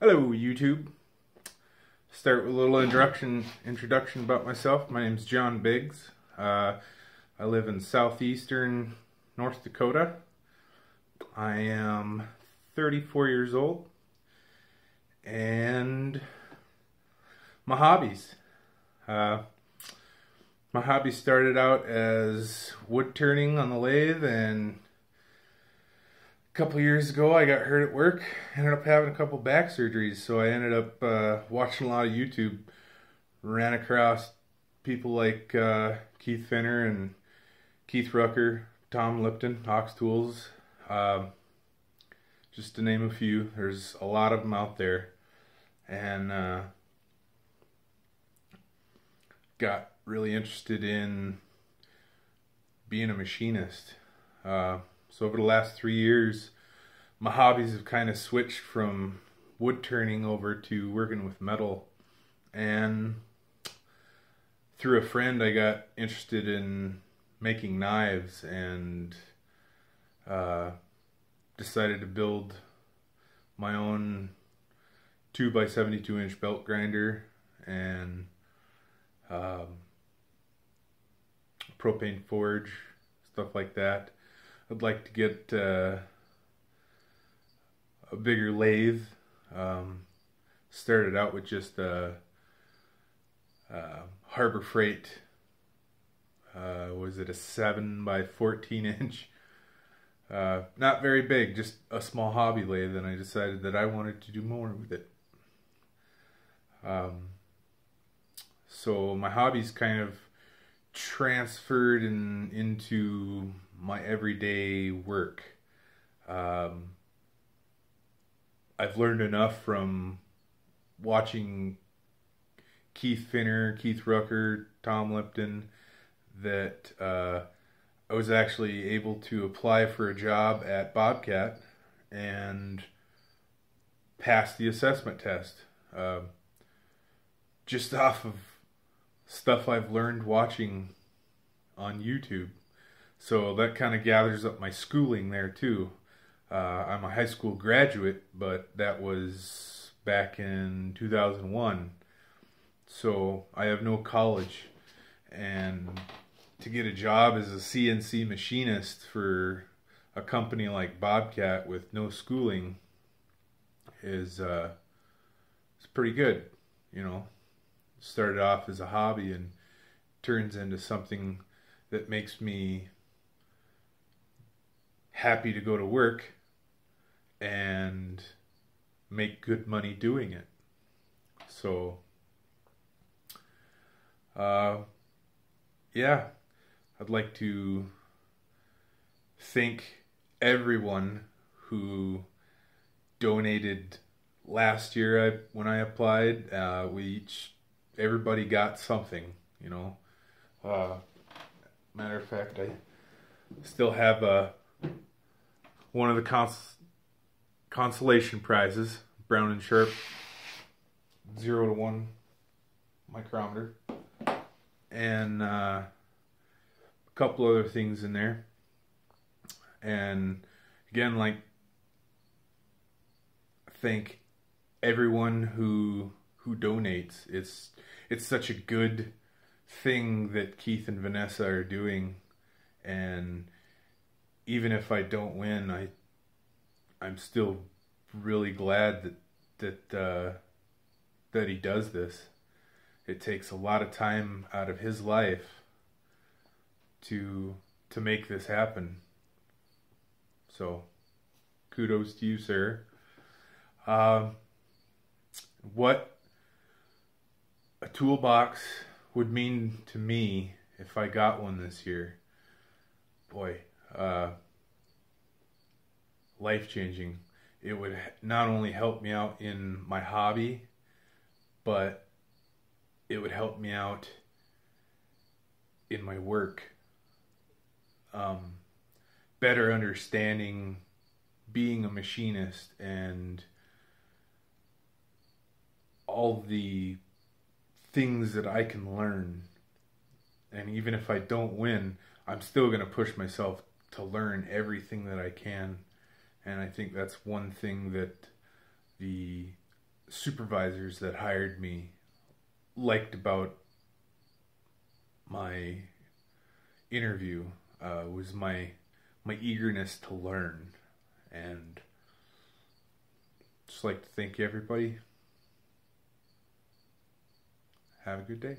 Hello, YouTube. Start with a little introduction about myself. My name's John Biggs. I live in southeastern North Dakota. I am 34 years old, and my hobbies. My hobby started out as wood turning on the lathe, and a couple years ago I got hurt at work. Ended up having a couple back surgeries, so I ended up watching a lot of YouTube. Ran across people like Keith Fenner and Keith Rucker, Tom Lipton, Ox Tools, just to name a few. There's a lot of them out there, and got really interested in being a machinist. So over the last 3 years, my hobbies have kind of switched from wood turning over to working with metal. And through a friend, I got interested in making knives and decided to build my own 2x72-inch belt grinder and propane forge, stuff like that. I'd like to get a bigger lathe. Started out with just a Harbor Freight, was it a 7x14-inch? Not very big, just a small hobby lathe, and I decided that I wanted to do more with it. So my hobbies kind of transferred into my everyday work. I've learned enough from watching Keith Fenner, Keith Rucker, Tom Lipton, that I was actually able to apply for a job at Bobcat and pass the assessment test, just off of stuff I've learned watching on YouTube. So that kind of gathers up my schooling there too. I'm a high school graduate, but that was back in 2001. So I have no college, and to get a job as a CNC machinist for a company like Bobcat with no schooling is it's pretty good, you know. Started off as a hobby and turns into something that makes me happy to go to work and make good money doing it. So yeah, I'd like to thank everyone who donated last year when I applied. Everybody got something, you know. Matter of fact, I still have one of the consolation prizes, Brown and Sharp 0 to 1 micrometer, and a couple other things in there. And again, like, thank everyone who donates. It's such a good thing that Keith and Vanessa are doing, and even if I don't win, I'm still really glad that he does this. It takes a lot of time out of his life to make this happen. So kudos to you, sir. What a toolbox would mean to me if I got one this year, boy, life-changing. It would not only help me out in my hobby, but it would help me out in my work. Better understanding being a machinist and all the things that I can learn. And even if I don't win, I'm still going to push myself to learn everything that I can. And I think that's one thing that the supervisors that hired me liked about my interview was my eagerness to learn. And just like to thank you, everybody. Have a good day.